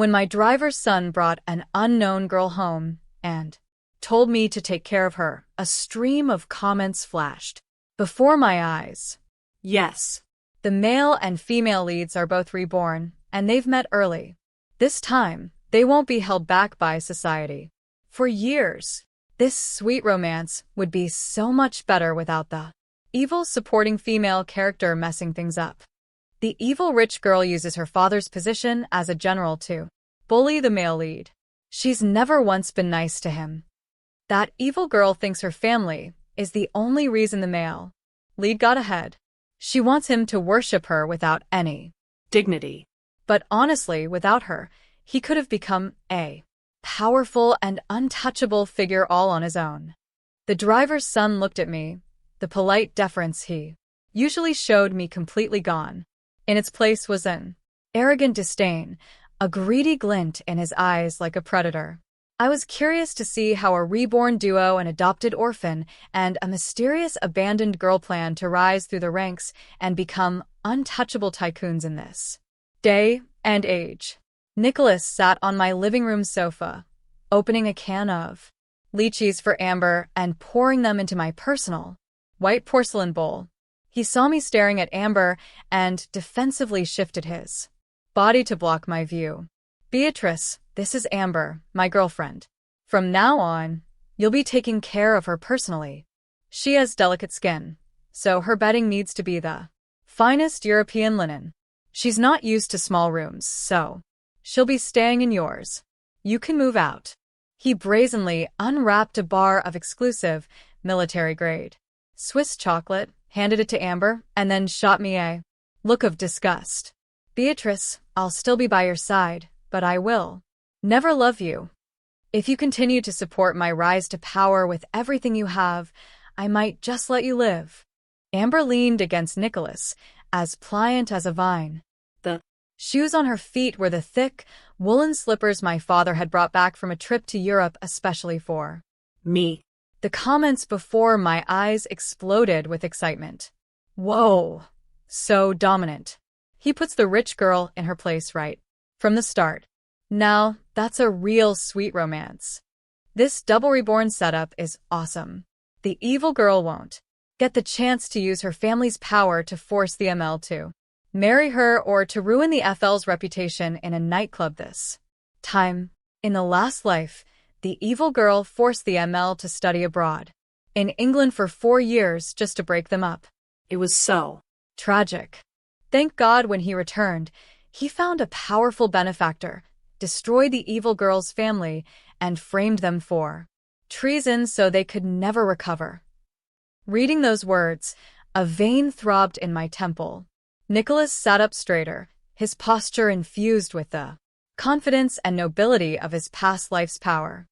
When my driver's son brought an unknown girl home and told me to take care of her, a stream of comments flashed before my eyes. Yes, the male and female leads are both reborn, and they've met early. This time, they won't be held back by society. For years, this sweet romance would be so much better without the evil supporting female character messing things up. The evil rich girl uses her father's position as a general to bully the male lead. She's never once been nice to him. That evil girl thinks her family is the only reason the male lead got ahead. She wants him to worship her without any dignity. But honestly, without her, he could have become a powerful and untouchable figure all on his own. The driver's son looked at me, the polite deference he usually showed me completely gone. In its place was an arrogant disdain, a greedy glint in his eyes like a predator. I was curious to see how a reborn duo, an adopted orphan, and a mysterious abandoned girl plan to rise through the ranks and become untouchable tycoons in this day and age. Nicholas sat on my living room sofa, opening a can of lychees for Amber and pouring them into my personal white porcelain bowl. He saw me staring at Amber and defensively shifted his body to block my view. Beatrice, this is Amber, my girlfriend. From now on, you'll be taking care of her personally. She has delicate skin, so her bedding needs to be the finest European linen. She's not used to small rooms, so she'll be staying in yours. You can move out. He brazenly unwrapped a bar of exclusive, military-grade Swiss chocolate, handed it to Amber, and then shot me a look of disgust. Beatrice, I'll still be by your side, but I will never love you. If you continue to support my rise to power with everything you have, I might just let you live. Amber leaned against Nicholas, as pliant as a vine. The shoes on her feet were the thick, woolen slippers my father had brought back from a trip to Europe especially for me. The comments before my eyes exploded with excitement. Whoa, so dominant. He puts the rich girl in her place right from the start. Now, that's a real sweet romance. This double reborn setup is awesome. The evil girl won't get the chance to use her family's power to force the ML to marry her or to ruin the FL's reputation in a nightclub this time. In the last life, the evil girl forced the ML to study abroad in England for 4 years just to break them up. It was so tragic. Thank God when he returned, he found a powerful benefactor, destroyed the evil girl's family, and framed them for treason so they could never recover. Reading those words, a vein throbbed in my temple. Nicholas sat up straighter, his posture infused with the confidence and nobility of his past life's power.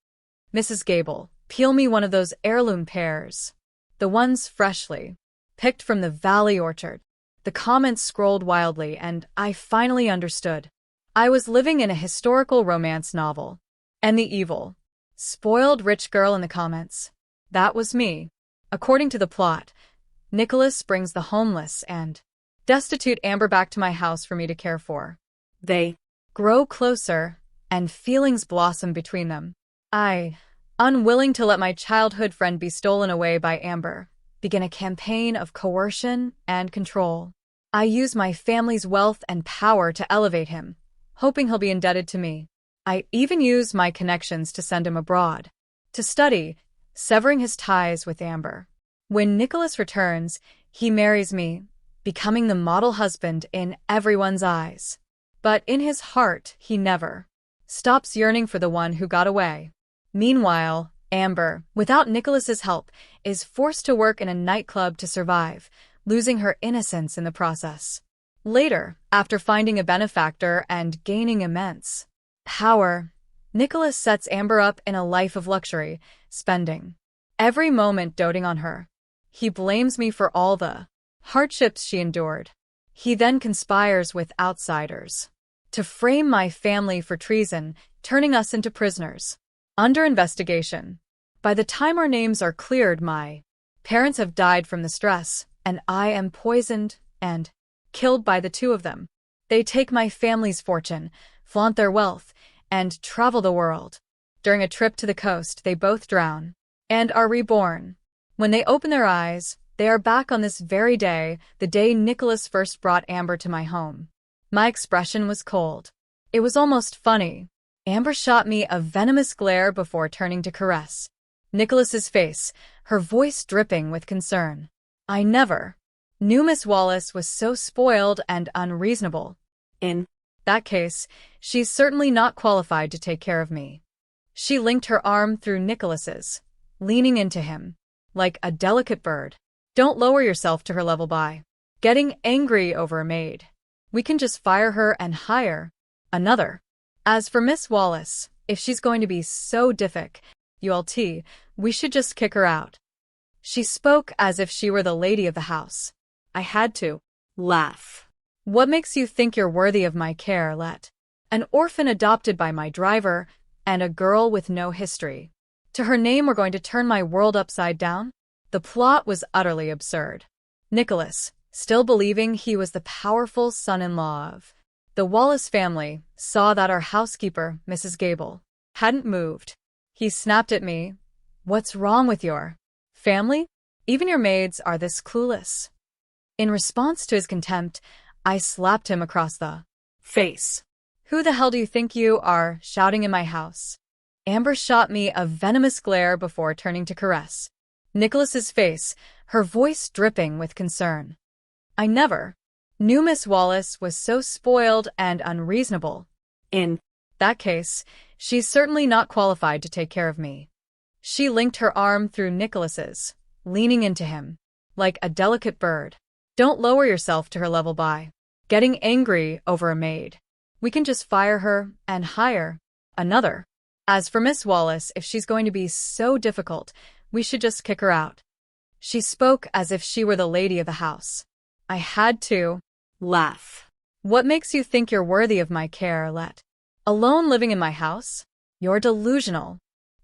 Mrs. Gable, peel me one of those heirloom pears. The ones freshly picked from the valley orchard. The comments scrolled wildly, and I finally understood. I was living in a historical romance novel. And the evil, spoiled rich girl in the comments. That was me. According to the plot, Nicholas brings the homeless and destitute Amber back to my house for me to care for. They grow closer, and feelings blossom between them. I, unwilling to let my childhood friend be stolen away by Amber, begin a campaign of coercion and control. I use my family's wealth and power to elevate him, hoping he'll be indebted to me. I even use my connections to send him abroad to study, severing his ties with Amber. When Nicholas returns, he marries me, becoming the model husband in everyone's eyes. But in his heart, he never stops yearning for the one who got away. Meanwhile, Amber, without Nicholas's help, is forced to work in a nightclub to survive, losing her innocence in the process. Later, after finding a benefactor and gaining immense power, Nicholas sets Amber up in a life of luxury, spending every moment doting on her. He blames me for all the hardships she endured. He then conspires with outsiders to frame my family for treason, turning us into prisoners. Under investigation. By the time our names are cleared, my parents have died from the stress, and I am poisoned and killed by the two of them. They take my family's fortune, flaunt their wealth, and travel the world. During a trip to the coast, they both drown and are reborn. When they open their eyes, they are back on this very day, the day Nicholas first brought Amber to my home. My expression was cold. It was almost funny. Amber shot me a venomous glare before turning to caress Nicholas's face, her voice dripping with concern. I never knew Miss Wallace was so spoiled and unreasonable. In that case, she's certainly not qualified to take care of me. She linked her arm through Nicholas's, leaning into him like a delicate bird. Don't lower yourself to her level by getting angry over a maid. We can just fire her and hire another. As for Miss Wallace, if she's going to be so difficult, we should just kick her out. She spoke as if she were the lady of the house. I had to laugh. What makes you think you're worthy of my care, Let? An orphan adopted by my driver and a girl with no history. To her name we're going to turn my world upside down? The plot was utterly absurd. Nicholas, still believing he was the powerful son-in-law of the Wallace family, saw that our housekeeper, Mrs. Gable, hadn't moved. He snapped at me. What's wrong with your family? Even your maids are this clueless. In response to his contempt, I slapped him across the face. Who the hell do you think you are, shouting in my house? Amber shot me a venomous glare before turning to caress Nicholas's face, her voice dripping with concern. I never knew Miss Wallace was so spoiled and unreasonable. In that case, she's certainly not qualified to take care of me. She linked her arm through Nicholas's, leaning into him like a delicate bird. Don't lower yourself to her level by getting angry over a maid. We can just fire her and hire another. As for Miss Wallace, if she's going to be so difficult, we should just kick her out. She spoke as if she were the lady of the house. I had to laugh. What makes you think you're worthy of my care, Let? Alone living in my house? You're delusional.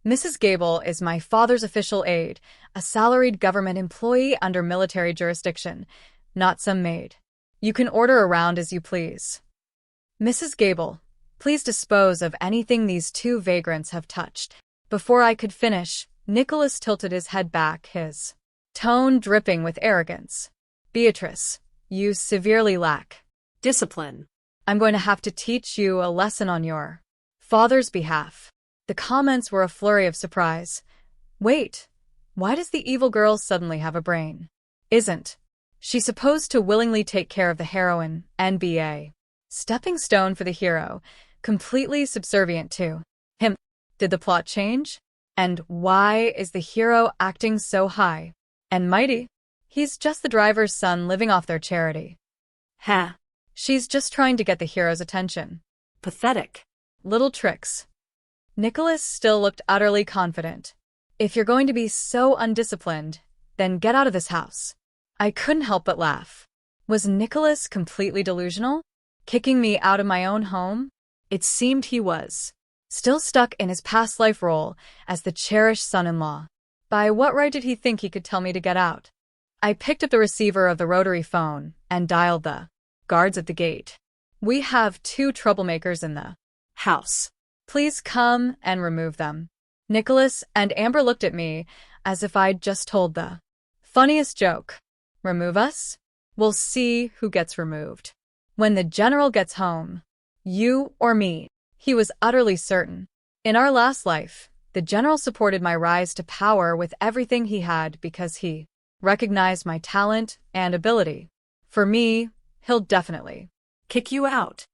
Mrs. Gable is my father's official aide, a salaried government employee under military jurisdiction, not some maid. You can order around as you please. Mrs. Gable, please dispose of anything these two vagrants have touched. Before I could finish, Nicholas tilted his head back, his tone dripping with arrogance. Beatrice, you severely lack discipline. I'm going to have to teach you a lesson on your father's behalf. The comments were a flurry of surprise. Wait, why does the evil girl suddenly have a brain? Isn't she supposed to willingly take care of the heroine, NBA? Stepping stone for the hero, completely subservient to him. Did the plot change? And why is the hero acting so high and mighty? He's just the driver's son living off their charity. Ha! She's just trying to get the hero's attention. Pathetic. Little tricks. Nicholas still looked utterly confident. If you're going to be so undisciplined, then get out of this house. I couldn't help but laugh. Was Nicholas completely delusional? Kicking me out of my own home? It seemed he was. Still stuck in his past life role as the cherished son-in-law. By what right did he think he could tell me to get out? I picked up the receiver of the rotary phone and dialed the guards at the gate. We have 2 troublemakers in the house. Please come and remove them. Nicholas and Amber looked at me as if I'd just told the funniest joke. Remove us? We'll see who gets removed when the general gets home. You or me. He was utterly certain. In our last life, the general supported my rise to power with everything he had because he recognized my talent and ability. For me, he'll definitely kick you out.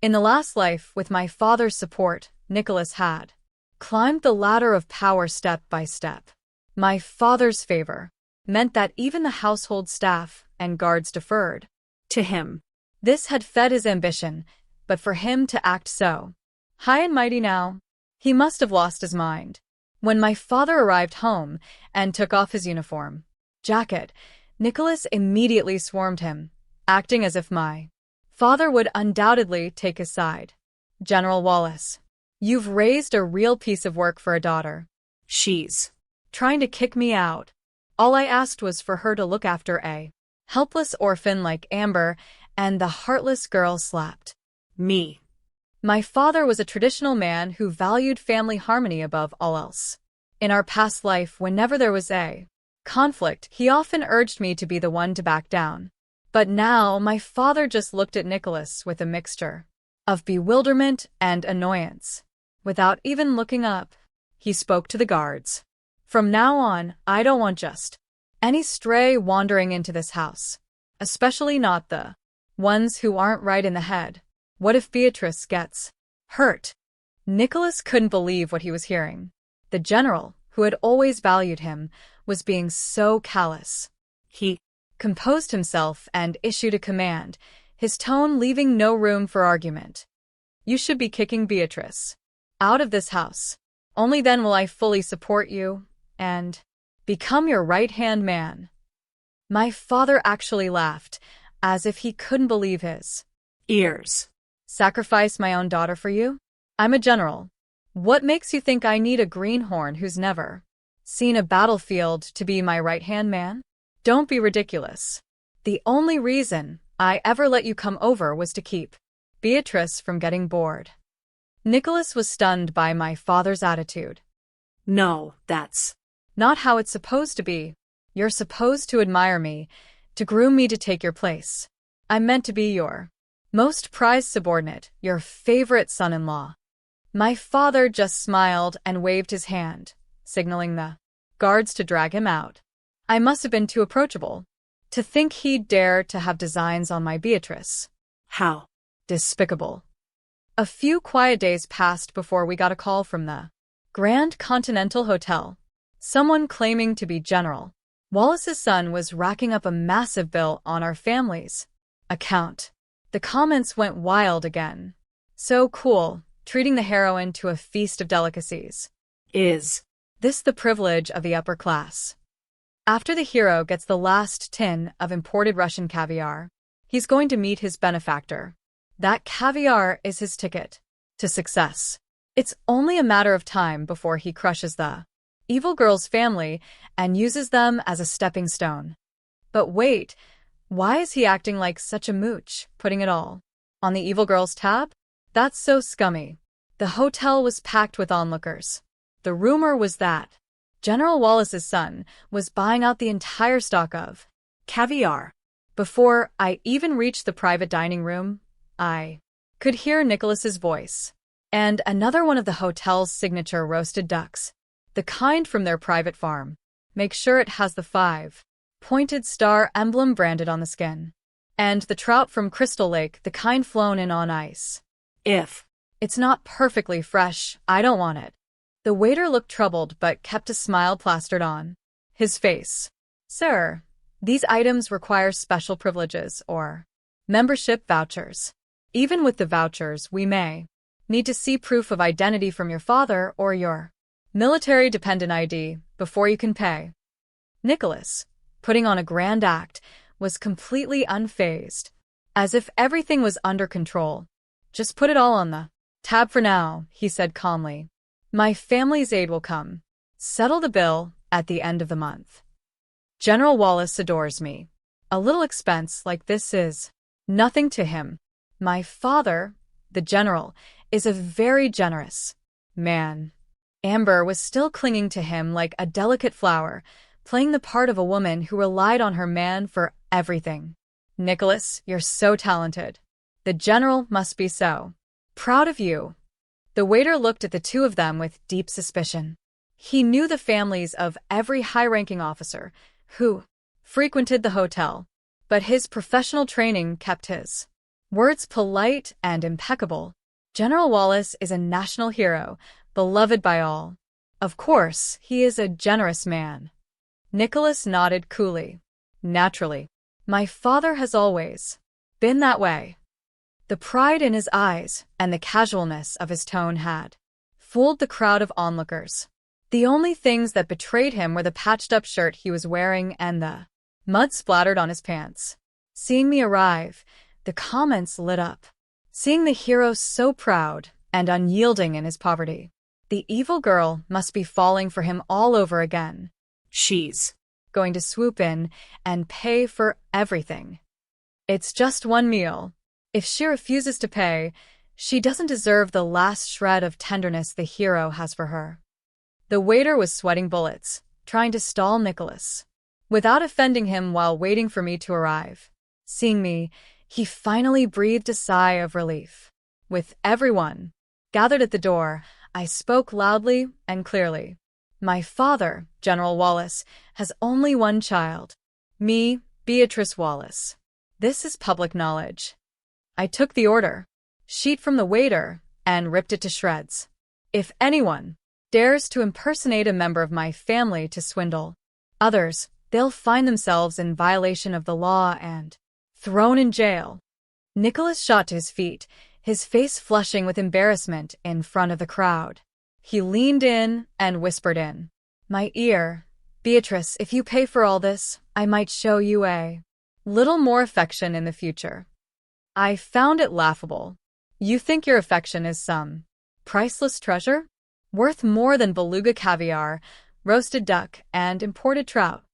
In the last life, with my father's support, Nicholas had climbed the ladder of power step by step. My father's favor meant that even the household staff and guards deferred to him. This had fed his ambition, but for him to act so high and mighty now, he must have lost his mind. When my father arrived home and took off his uniform jacket, Nicholas immediately swarmed him, acting as if my father would undoubtedly take his side. General Wallace, you've raised a real piece of work for a daughter. She's trying to kick me out. All I asked was for her to look after a helpless orphan like Amber, and the heartless girl slapped me. My father was a traditional man who valued family harmony above all else. In our past life, whenever there was a conflict, he often urged me to be the one to back down. But now, my father just looked at Nicholas with a mixture of bewilderment and annoyance. Without even looking up, he spoke to the guards. From now on, I don't want just any stray wandering into this house. Especially not the ones who aren't right in the head. What if Beatrice gets hurt? Nicholas couldn't believe what he was hearing. The general, who had always valued him, was being so callous. He composed himself and issued a command, his tone leaving no room for argument. You should be kicking Beatrice out of this house. Only then will I fully support you and become your right-hand man. My father actually laughed, as if he couldn't believe his ears. Sacrifice my own daughter for you? I'm a general. What makes you think I need a greenhorn who's never seen a battlefield to be my right-hand man? Don't be ridiculous. The only reason I ever let you come over was to keep Beatrice from getting bored. Nicholas was stunned by my father's attitude. No, that's not how it's supposed to be. You're supposed to admire me, to groom me to take your place. I'm meant to be your most prized subordinate, your favorite son-in-law. My father just smiled and waved his hand, signaling the guards to drag him out. I must have been too approachable. To think he'd dare to have designs on my Beatrice. How despicable. A few quiet days passed before we got a call from the Grand Continental Hotel. Someone claiming to be General Wallace's son was racking up a massive bill on our family's account. The comments went wild again. So cool, treating the heroine to a feast of delicacies. Is this the privilege of the upper class? After the hero gets the last tin of imported Russian caviar, he's going to meet his benefactor. That caviar is his ticket to success. It's only a matter of time before he crushes the evil girl's family and uses them as a stepping stone. But wait, why is he acting like such a mooch, putting it all on the evil girl's tab? That's so scummy. The hotel was packed with onlookers. The rumor was that General Wallace's son was buying out the entire stock of caviar. Before I even reached the private dining room, I could hear Nicholas's voice. And another one of the hotel's signature roasted ducks. The kind from their private farm. Make sure it has the 5-pointed star emblem branded on the skin. And the trout from Crystal Lake, the kind flown in on ice. If it's not perfectly fresh, I don't want it. The waiter looked troubled but kept a smile plastered on his face. Sir, these items require special privileges or membership vouchers. Even with the vouchers, we may need to see proof of identity from your father or your military dependent ID before you can pay. Nicholas, putting on a grand act, was completely unfazed, as if everything was under control. Just put it all on the tab for now, he said calmly. My family's aide will come. Settle the bill at the end of the month. General Wallace adores me. A little expense like this is nothing to him. My father, the general, is a very generous man. Amber was still clinging to him like a delicate flower, playing the part of a woman who relied on her man for everything. Nicholas, you're so talented. The general must be so proud of you. The waiter looked at the two of them with deep suspicion. He knew the families of every high-ranking officer who frequented the hotel, but his professional training kept his words polite and impeccable. General Wallace is a national hero, beloved by all. Of course, he is a generous man. Nicholas nodded coolly. Naturally. My father has always been that way. The pride in his eyes and the casualness of his tone had fooled the crowd of onlookers. The only things that betrayed him were the patched-up shirt he was wearing and the mud splattered on his pants. Seeing me arrive, the comments lit up. Seeing the hero so proud and unyielding in his poverty. The evil girl must be falling for him all over again. She's going to swoop in and pay for everything. It's just one meal. If she refuses to pay, She doesn't deserve the last shred of tenderness the hero has for her. The waiter was sweating bullets, trying to stall Nicholas, without offending him while waiting for me to arrive. Seeing me, he finally breathed a sigh of relief. With everyone gathered at the door, I spoke loudly and clearly. My father, General Wallace, has only one child. Me, Beatrice Wallace. This is public knowledge. I took the order sheet from the waiter and ripped it to shreds. If anyone dares to impersonate a member of my family to swindle others, they'll find themselves in violation of the law and thrown in jail. Nicholas shot to his feet, his face flushing with embarrassment in front of the crowd. He leaned in and whispered in my ear, Beatrice, if you pay for all this, I might show you a little more affection in the future. I found it laughable. You think your affection is some priceless treasure? Worth more than beluga caviar, roasted duck, and imported trout.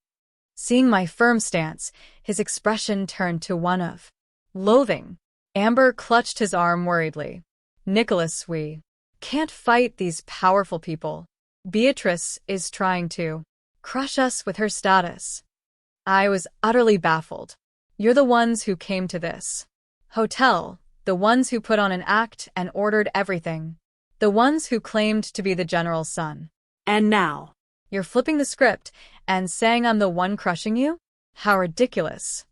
Seeing my firm stance, his expression turned to one of loathing. Amber clutched his arm worriedly. Nicholas, we can't fight these powerful people. Beatrice is trying to crush us with her status. I was utterly baffled. You're the ones who came to this hotel, the ones who put on an act and ordered everything, the ones who claimed to be the general's son. And now, you're flipping the script and saying I'm the one crushing you? How ridiculous.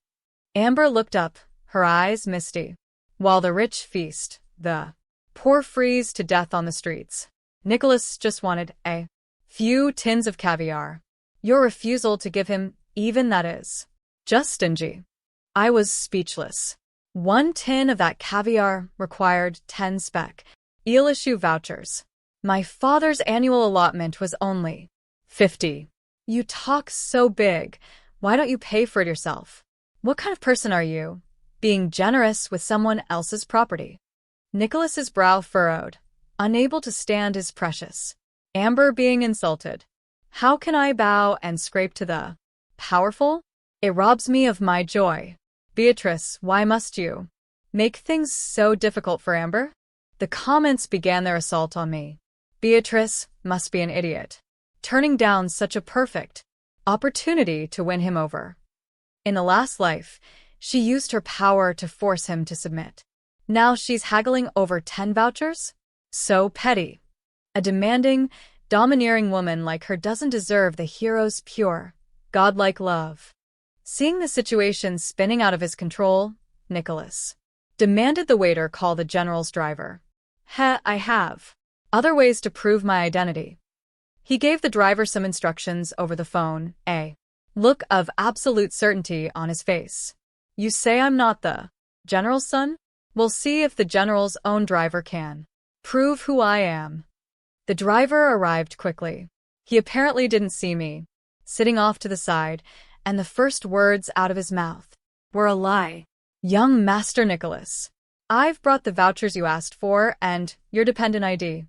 Amber looked up, her eyes misty. While the rich feast, the poor freeze to death on the streets. Nicholas just wanted a few tins of caviar. Your refusal to give him even that is just stingy. I was speechless. 1 tin of that caviar required 10 spec eel issue vouchers. My father's annual allotment was only 50. You talk so big. Why don't you pay for it yourself? What kind of person are you, being generous with someone else's property? Nicholas's brow furrowed, unable to stand his precious. Amber being insulted. How can I bow and scrape to the powerful? It robs me of my joy. Beatrice, why must you make things so difficult for Amber? The comments began their assault on me. Beatrice must be an idiot, turning down such a perfect opportunity to win him over. In a last life, she used her power to force him to submit. Now she's haggling over 10 vouchers? So petty. A demanding, domineering woman like her doesn't deserve the hero's pure, godlike love. Seeing the situation spinning out of his control, Nicholas demanded the waiter call the general's driver. I have other ways to prove my identity. He gave the driver some instructions over the phone, a look of absolute certainty on his face. You say I'm not the general's son? We'll see if the general's own driver can prove who I am. The driver arrived quickly. He apparently didn't see me, sitting off to the side, and the first words out of his mouth were a lie. Young Master Nicholas, I've brought the vouchers you asked for and your dependent ID.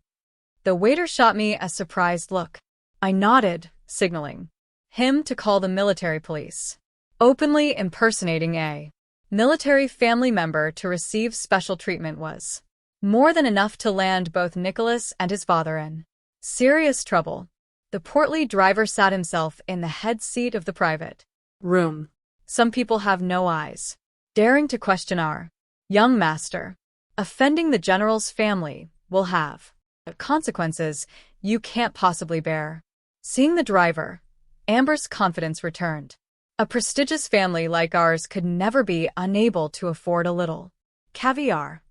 The waiter shot me a surprised look. I nodded, signaling him to call the military police. Openly impersonating a military family member to receive special treatment was more than enough to land both Nicholas and his father in serious trouble. The portly driver sat himself in the head seat of the private room. Some people have no eyes, daring to question our young master. Offending the general's family will have consequences you can't possibly bear. Seeing the driver, Amber's confidence returned. A prestigious family like ours could never be unable to afford a little caviar.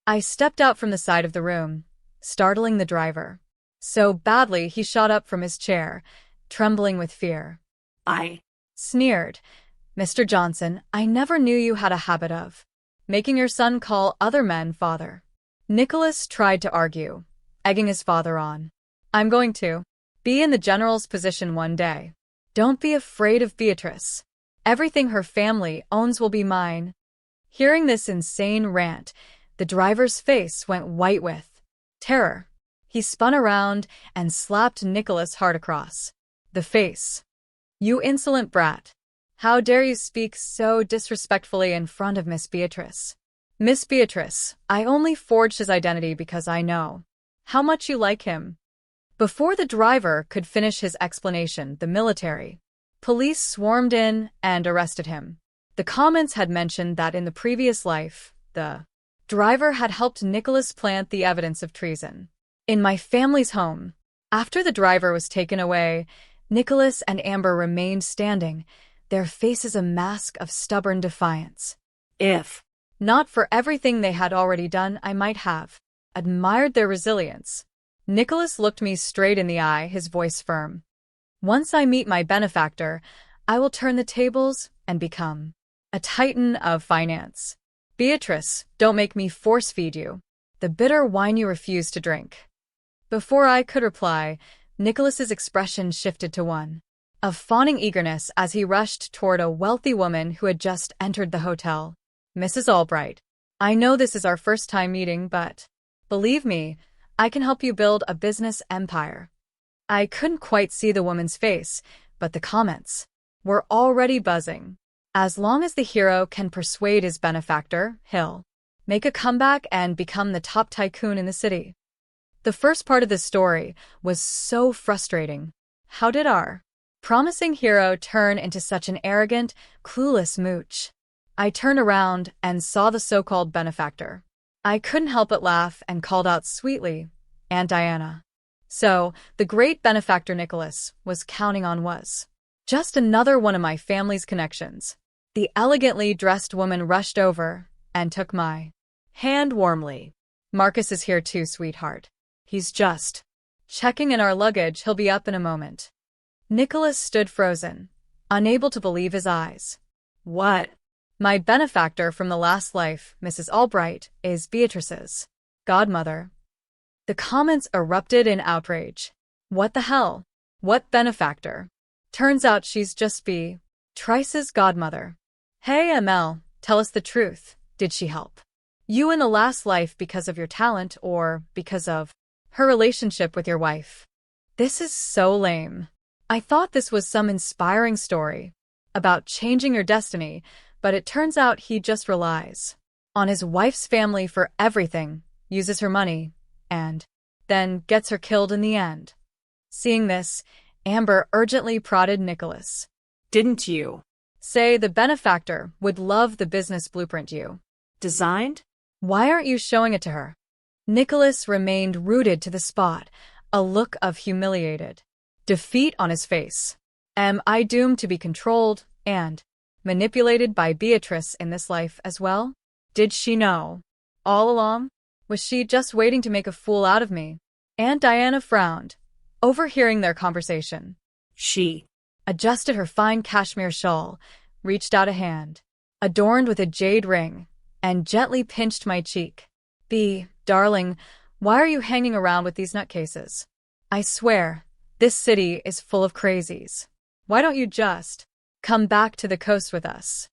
I stepped out from the side of the room, startling the driver so badly he shot up from his chair, trembling with fear. I sneered. Mr. Johnson, I never knew you had a habit of making your son call other men father. Nicholas tried to argue, egging his father on. I'm going to be in the general's position one day. Don't be afraid of Beatrice. Everything her family owns will be mine. Hearing this insane rant, the driver's face went white with terror. He spun around and slapped Nicholas hard across the face. You insolent brat. How dare you speak so disrespectfully in front of Miss Beatrice? Miss Beatrice, I only forged his identity because I know how much you like him. Before the driver could finish his explanation, the military police swarmed in and arrested him. The comments had mentioned that in the previous life, the driver had helped Nicholas plant the evidence of treason in my family's home. After the driver was taken away, Nicholas and Amber remained standing, their faces a mask of stubborn defiance. If not for everything they had already done, I might have admired their resilience. Nicholas looked me straight in the eye, his voice firm. Once I meet my benefactor, I will turn the tables and become a titan of finance. Beatrice, don't make me force-feed you the bitter wine you refuse to drink. Before I could reply, Nicholas's expression shifted to one of fawning eagerness as he rushed toward a wealthy woman who had just entered the hotel. Mrs. Albright, I know this is our first time meeting, but believe me, I can help you build a business empire. I couldn't quite see the woman's face, but the comments were already buzzing. As long as the hero can persuade his benefactor, he'll make a comeback and become the top tycoon in the city. The first part of the story was so frustrating. How did our promising hero turn into such an arrogant, clueless mooch? I turned around and saw the so-called benefactor. I couldn't help but laugh and called out sweetly, Aunt Diana. So, the great benefactor Nicholas was counting on was just another one of my family's connections. The elegantly dressed woman rushed over and took my hand warmly. Marcus is here too, sweetheart. He's just checking in our luggage. He'll be up in a moment. Nicholas stood frozen, unable to believe his eyes. What? My benefactor from the last life, Mrs. Albright, is Beatrice's godmother. The comments erupted in outrage. What the hell? What benefactor? Turns out she's just Beatrice's godmother. Hey ML, tell us the truth. Did she help you in the last life because of your talent or because of her relationship with your wife? This is so lame. I thought this was some inspiring story about changing your destiny, but it turns out he just relies on his wife's family for everything, uses her money, and then gets her killed in the end. Seeing this, Amber urgently prodded Nicholas. Didn't you say the benefactor would love the business blueprint you designed? Why aren't you showing it to her? Nicholas remained rooted to the spot, a look of humiliated defeat on his face. Am I doomed to be controlled and manipulated by Beatrice in this life as well? Did she know all along? Was she just waiting to make a fool out of me? Aunt Diana frowned, overhearing their conversation. She adjusted her fine cashmere shawl, reached out a hand, adorned with a jade ring, and gently pinched my cheek. Darling, why are you hanging around with these nutcases? I swear, this city is full of crazies. Why don't you just come back to the coast with us?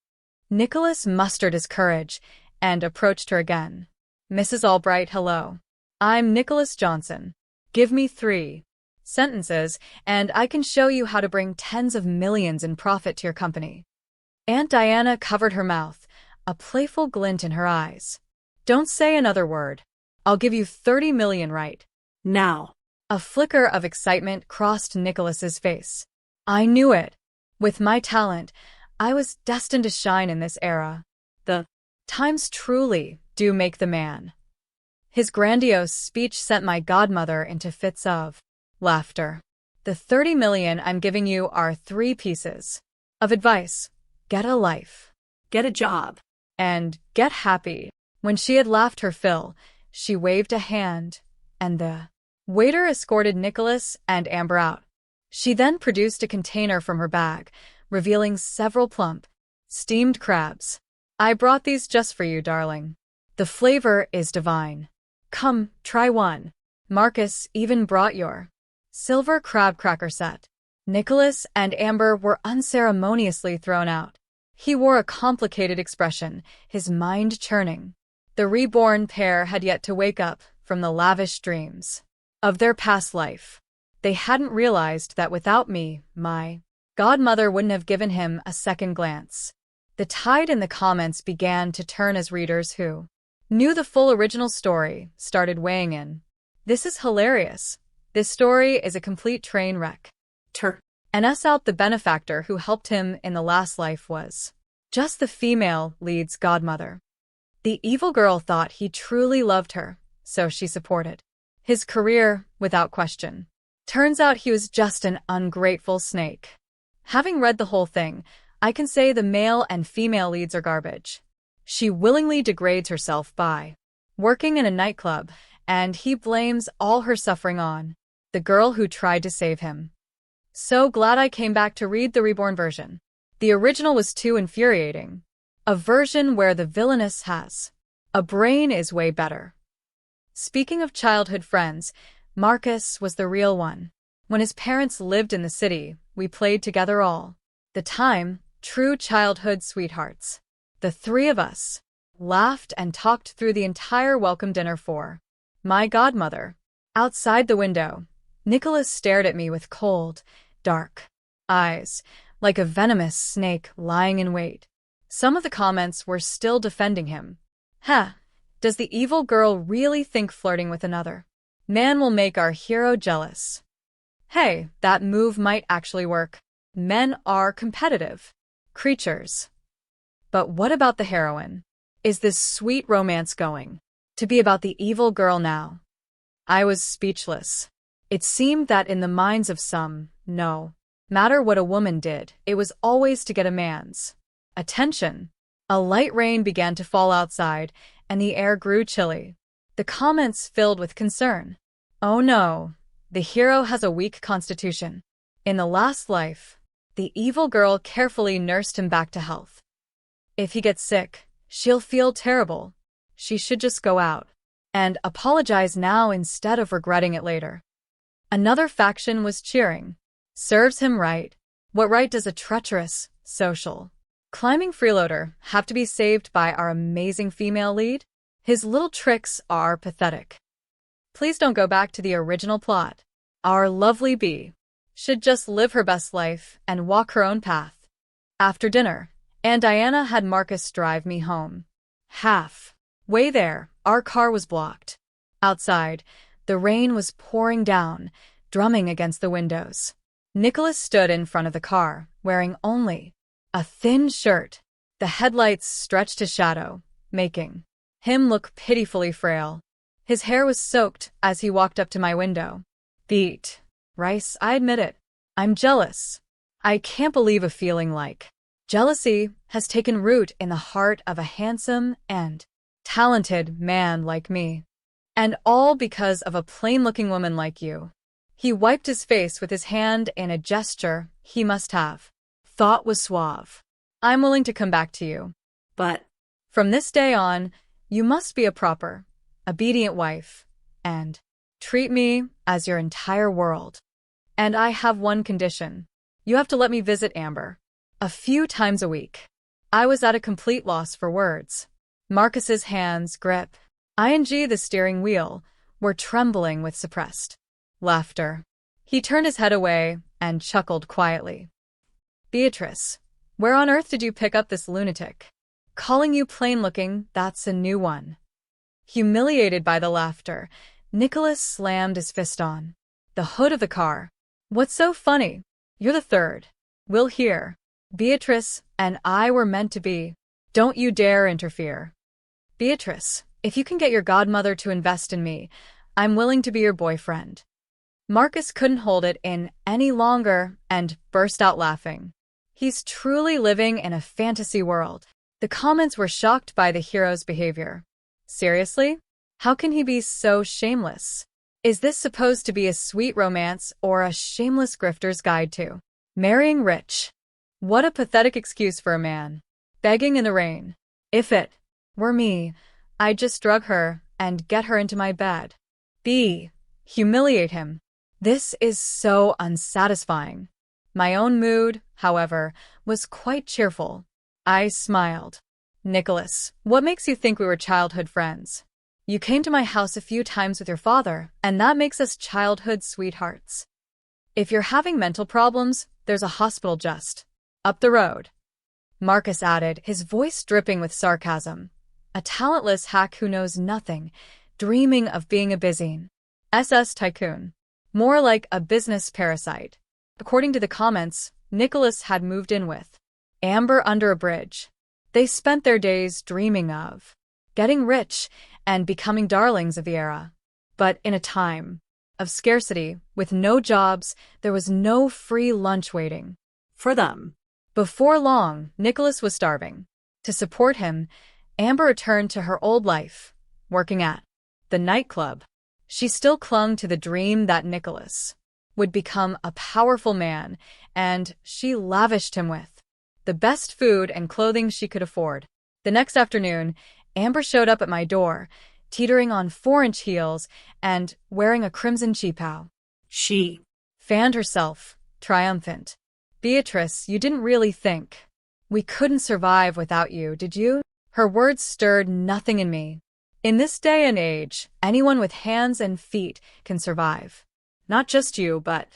Nicholas mustered his courage and approached her again. Mrs. Albright, hello. I'm Nicholas Johnson. Give me 3 sentences, and I can show you how to bring tens of millions in profit to your company. Aunt Diana covered her mouth, a playful glint in her eyes. Don't say another word. I'll give you 30 million right now. A flicker of excitement crossed Nicholas's face. I knew it. With my talent, I was destined to shine in this era. The times truly do make the man. His grandiose speech sent my godmother into fits of laughter. The 30 million I'm giving you are 3 pieces of advice. Get a life, get a job, and get happy. When she had laughed her fill, she waved a hand, and the waiter escorted Nicholas and Amber out. She then produced a container from her bag, revealing several plump, steamed crabs. I brought these just for you, darling. The flavor is divine. Come, try one. Marcus even brought your silver crab cracker set. Nicholas and Amber were unceremoniously thrown out. He wore a complicated expression, his mind churning. The reborn pair had yet to wake up from the lavish dreams of their past life. They hadn't realized that without me, my godmother wouldn't have given him a second glance. The tide in the comments began to turn as readers who Knew the full original story, started weighing in. This is hilarious. This story is a complete train wreck. And us out the benefactor who helped him in the last life was just the female lead's godmother. The evil girl thought he truly loved her, so she supported his career without question. Turns out he was just an ungrateful snake. Having read the whole thing, I can say the male and female leads are garbage. She willingly degrades herself by working in a nightclub, and he blames all her suffering on the girl who tried to save him. So glad I came back to read the Reborn version. The original was too infuriating. A version where the villainess has a brain is way better. Speaking of childhood friends, Marcus was the real one. When his parents lived in the city, we played together all the time, true childhood sweethearts. The three of us laughed and talked through the entire welcome dinner for my godmother. Outside the window, Nicholas stared at me with cold, dark eyes, like a venomous snake lying in wait. Some of the comments were still defending him. Does the evil girl really think flirting with another man will make our hero jealous? Hey, that move might actually work. Men are competitive creatures. But what about the heroine? Is this sweet romance going to be about the evil girl now? I was speechless. It seemed that in the minds of some, no matter what a woman did, it was always to get a man's attention. A light rain began to fall outside, and the air grew chilly. The comments filled with concern. Oh no, the hero has a weak constitution. In the last life, the evil girl carefully nursed him back to health. If he gets sick, she'll feel terrible. She should just go out and apologize now instead of regretting it later. Another faction was cheering. Serves him right. What right does a treacherous, social, climbing freeloader have to be saved by our amazing female lead? His little tricks are pathetic. Please don't go back to the original plot. Our lovely bee should just live her best life and walk her own path. After dinner, Aunt Diana had Marcus drive me home. Halfway there, our car was blocked. Outside, the rain was pouring down, drumming against the windows. Nicholas stood in front of the car, wearing only a thin shirt. The headlights stretched his shadow, making him look pitifully frail. His hair was soaked as he walked up to my window. Beat. Rice, I admit it. I'm jealous. I can't believe a feeling like jealousy has taken root in the heart of a handsome and talented man like me. And all because of a plain-looking woman like you. He wiped his face with his hand in a gesture he must have thought was suave. I'm willing to come back to you. But from this day on, you must be a proper, obedient wife, and treat me as your entire world. And I have one condition. You have to let me visit Amber a few times a week. I was at a complete loss for words. Marcus's hands grip the steering wheel were trembling with suppressed laughter. He turned his head away and chuckled quietly. Beatrice, where on earth did you pick up this lunatic? Calling you plain-looking, that's a new one. Humiliated by the laughter, Nicholas slammed his fist on the hood of the car. What's so funny? You're the third. Will here. Beatrice and I were meant to be. Don't you dare interfere. Beatrice, if you can get your godmother to invest in me, I'm willing to be your boyfriend. Marcus couldn't hold it in any longer and burst out laughing. He's truly living in a fantasy world. The comments were shocked by the hero's behavior. Seriously? How can he be so shameless? Is this supposed to be a sweet romance or a shameless grifter's guide to marrying rich? What a pathetic excuse for a man. Begging in the rain. If it were me, I'd just drug her and get her into my bed. Humiliate him. This is so unsatisfying. My own mood, however, was quite cheerful. I smiled. Nicholas, what makes you think we were childhood friends? You came to my house a few times with your father, and that makes us childhood sweethearts. If you're having mental problems, there's a hospital just up the road. Marcus added, his voice dripping with sarcasm. a talentless hack who knows nothing, dreaming of being a busy SS tycoon. More like a business parasite. According to the comments, Nicholas had moved in with Amber under a bridge. They spent their days dreaming of getting rich and becoming darlings of the era. But in a time of scarcity, with no jobs, there was no free lunch waiting for them. Before long, Nicholas was starving. To support him, Amber returned to her old life, working at the nightclub. She still clung to the dream that Nicholas would become a powerful man, and she lavished him with the best food and clothing she could afford. The next afternoon, Amber showed up at my door, teetering on 4-inch heels and wearing a crimson cheapao. She fanned herself, triumphant. "Beatrice, you didn't really think we couldn't survive without you, did you?" Her words stirred nothing in me. In this day and age, anyone with hands and feet can survive. Not just you, but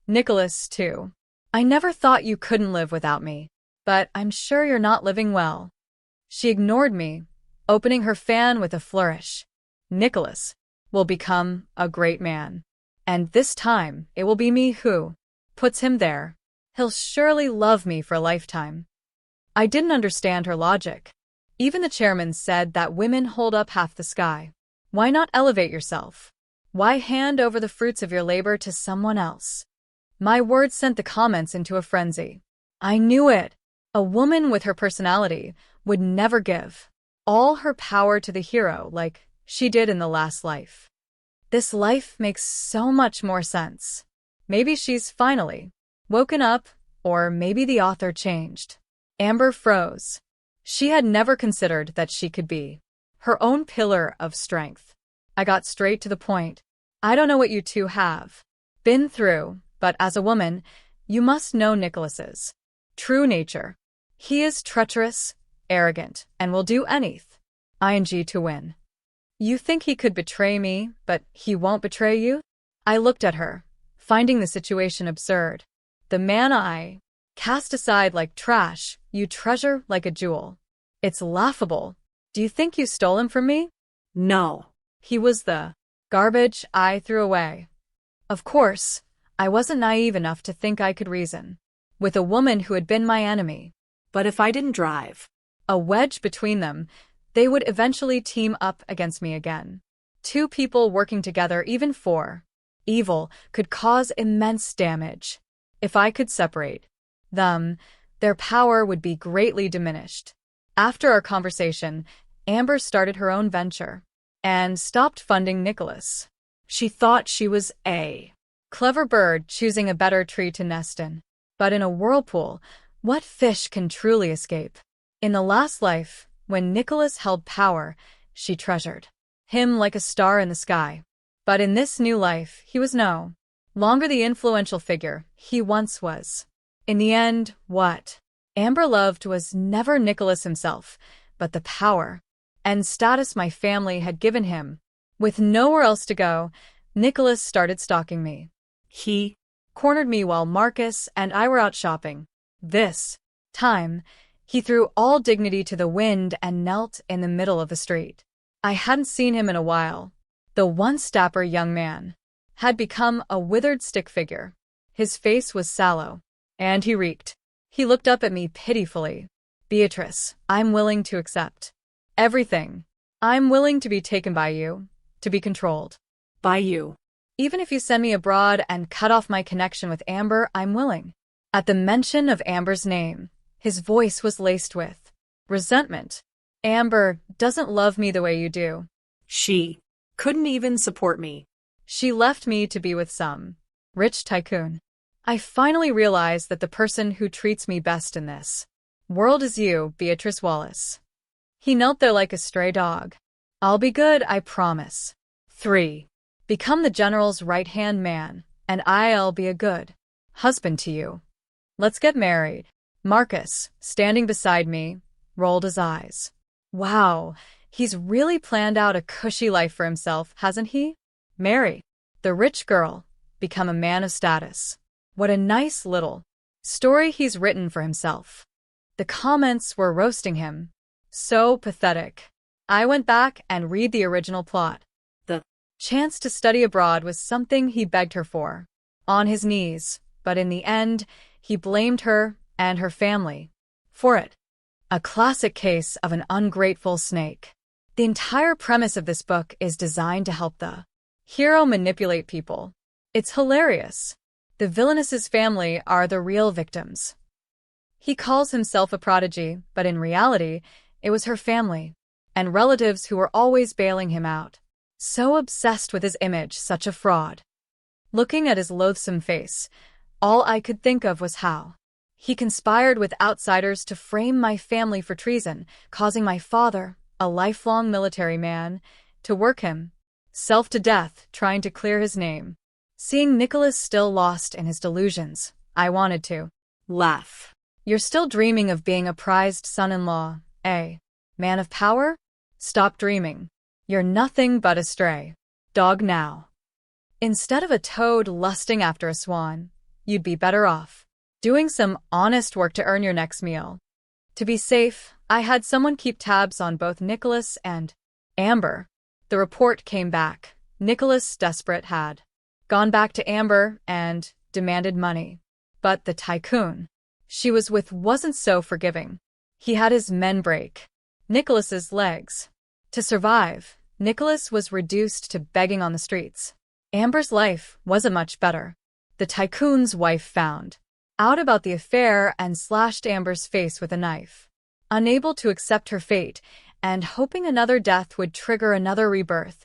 Nicholas, too. "I never thought you couldn't live without me, but I'm sure you're not living well." She ignored me, opening her fan with a flourish. "Nicholas will become a great man. And this time, it will be me who puts him there. He'll surely love me for a lifetime." I didn't understand her logic. Even the chairman said that women hold up half the sky. Why not elevate yourself? Why hand over the fruits of your labor to someone else? My words sent the comments into a frenzy. I knew it. A woman with her personality would never give all her power to the hero like she did in the last life. This life makes so much more sense. Maybe she's finally woken up, or maybe the author changed. Amber froze. She had never considered that she could be her own pillar of strength. I got straight to the point. "I don't know what you two have been through, but as a woman, you must know Nicholas's true nature. He is treacherous, arrogant, and will do anything to win. You think he could betray me, but he won't betray you?" I looked at her, finding the situation absurd. "The man I cast aside like trash, you treasure like a jewel. It's laughable. Do you think you stole him from me?" "No. He was the garbage I threw away." Of course, I wasn't naive enough to think I could reason with a woman who had been my enemy. But if I didn't drive a wedge between them, they would eventually team up against me again. Two people working together, even for evil, could cause immense damage. If I could separate them, their power would be greatly diminished. After our conversation, Amber started her own venture and stopped funding Nicholas. She thought she was a clever bird choosing a better tree to nest in. But in a whirlpool, what fish can truly escape? In the last life, when Nicholas held power, she treasured him like a star in the sky. But in this new life, he was no longer the influential figure he once was. In the end, what Amber loved was never Nicholas himself, but the power and status my family had given him. With nowhere else to go, Nicholas started stalking me. He cornered me while Marcus and I were out shopping. This time, he threw all dignity to the wind and knelt in the middle of the street. I hadn't seen him in a while. The once dapper young man had become a withered stick figure. His face was sallow, and he reeked. He looked up at me pitifully. "Beatrice, I'm willing to accept everything. I'm willing to be taken by you, to be controlled by you. Even if you send me abroad and cut off my connection with Amber, I'm willing." At the mention of Amber's name, his voice was laced with resentment. "Amber doesn't love me the way you do. She couldn't even support me. She left me to be with some rich tycoon. I finally realized that the person who treats me best in this world is you, Beatrice Wallace." He knelt there like a stray dog. "I'll be good, I promise. 3. Become the general's right-hand man, and I'll be a good husband to you. Let's get married." Marcus, standing beside me, rolled his eyes. "Wow, he's really planned out a cushy life for himself, hasn't he? Marry the rich girl, become a man of status. What a nice little story he's written for himself." The comments were roasting him. So pathetic. I went back and read the original plot. The chance to study abroad was something he begged her for, on his knees, but in the end, he blamed her and her family for it. A classic case of an ungrateful snake. The entire premise of this book is designed to help the hero manipulate people. It's hilarious. The villainess's family are the real victims. He calls himself a prodigy, but in reality, it was her family and relatives who were always bailing him out. So obsessed with his image, such a fraud. Looking at his loathsome face, all I could think of was how he conspired with outsiders to frame my family for treason, causing my father, a lifelong military man, to work himself to death, trying to clear his name. Seeing Nicholas still lost in his delusions, I wanted to laugh. You're still dreaming of being a prized son-in-law, eh? Man of power? Stop dreaming. You're nothing but a stray dog now. Instead of a toad lusting after a swan, you'd be better off doing some honest work to earn your next meal. To be safe, I had someone keep tabs on both Nicholas and Amber. The report came back. Nicholas, desperate, had gone back to Amber and demanded money. But the tycoon she was with wasn't so forgiving. He had his men break Nicholas's legs. To survive, Nicholas was reduced to begging on the streets. Amber's life wasn't much better. The tycoon's wife found out about the affair and slashed Amber's face with a knife. Unable to accept her fate and hoping another death would trigger another rebirth,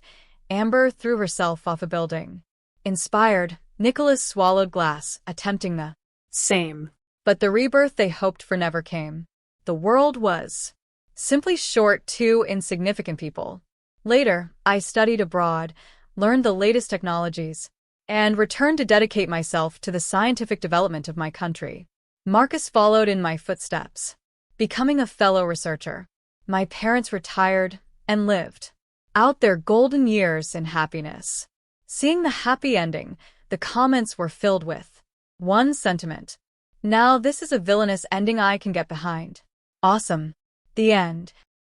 Amber threw herself off a building. Inspired, Nicholas swallowed glass, attempting the same. But the rebirth they hoped for never came. The world was simply short two insignificant people. Later, I studied abroad, learned the latest technologies, and returned to dedicate myself to the scientific development of my country. Marcus followed in my footsteps, becoming a fellow researcher. My parents retired and lived out their golden years in happiness. Seeing the happy ending, the comments were filled with one sentiment. Now this is a villainous ending I can get behind. Awesome. The end.